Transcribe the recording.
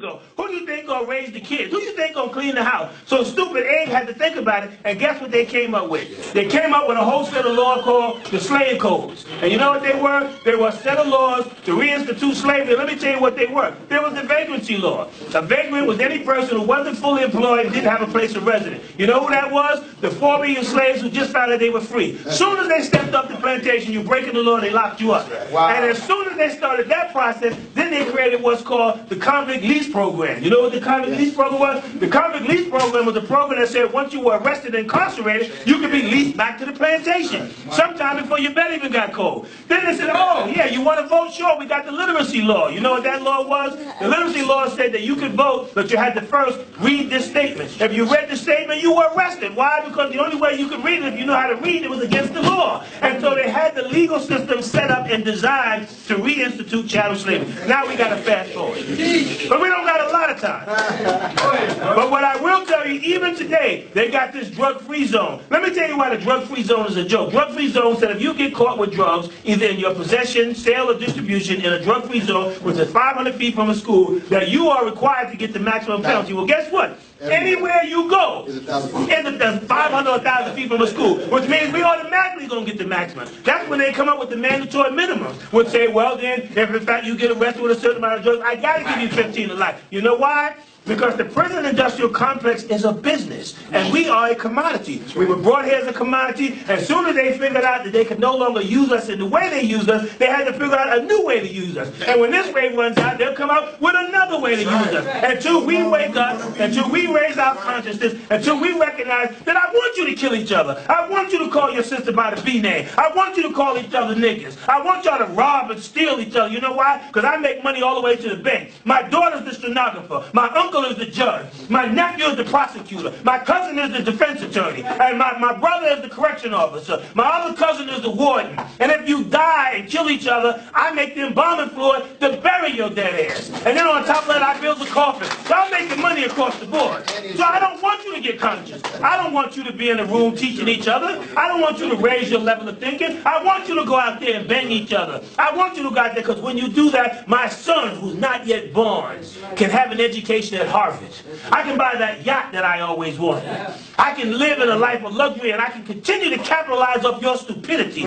go? Who do you think gonna raise the kids? Who do you think gonna clean the house? So stupid Abe had to think about it, and guess what they came up with? They came up with a whole set of laws called the slave codes. And you know what they were? They were a set of laws to reinstitute slavery. Let me tell you what they were. There was the vagrancy law. A vagrant was any person who wasn't fully employed and didn't have a place of residence. You know who that was? The 4 million slaves who just found out they were free. As soon as they stepped up the plantation, you breaking the law, they locked you up. Wow. And as soon as they started that process, then they created what's called the convict lease program. You know what the convict lease program was? The convict lease program was a program that said once you were arrested and incarcerated, you could be leased back to the plantation. Sometime before your bed even got cold. Then they said, oh yeah, you want to vote? Sure, we got the literacy law. You know what that law was? The literacy law said that you could vote, but you had to first read this statement. If you read the statement, you were arrested. Why? Because the only way you could read it, if you know how to read, it was against the law. And so they had the legal system set up and designed to reinstitute chattel slavery. Now we got to fast forward. But we don't got a lot of time. But what I will tell you, even today, they got this drug-free zone. Let me tell you why the drug-free zone is a joke. Drug-free zone said if you get caught with drugs, either in your possession, sale, or distribution in a drug-free zone, which is 500 feet from a school, that you are required to get the maximum penalty. Well, guess what? Anywhere you go, it's 500 or 1,000 feet from a school, which means we automatically going to get the maximum. That's when they come up with the mandatory minimums, which say, well then, if in fact you get arrested with a certain amount of drugs, I got to give you 15 to life. You know why? Because the prison industrial complex is a business, and we are a commodity. We were brought here as a commodity. As soon as they figured out that they could no longer use us in the way they use us, they had to figure out a new way to use us. And when this wave runs out, they'll come out with another way to use us. Until we wake up, until we raise our consciousness, until we recognize that I want you to kill each other. I want you to call your sister by the B name. I want you to call each other niggas. I want y'all to rob and steal each other. You know why? Because I make money all the way to the bank. My daughter's the stenographer. My uncle is the judge. My nephew is the prosecutor. My cousin is the defense attorney. And my brother is the correction officer. My other cousin is the warden. And if you die and kill each other, I make the embalming fluid to bury your dead ass. And then on top of that, I build the coffin. So I'm making money across the board. So I don't want you to get conscious. I don't want you to be in a room teaching each other. I don't want you to raise your level of thinking. I want you to go out there and bang each other. I want you to go out there because when you do that, my son, who's not yet born, can have an education at Harvard. I can buy that yacht that I always wanted. I can live in a life of luxury, and I can continue to capitalize off your stupidity.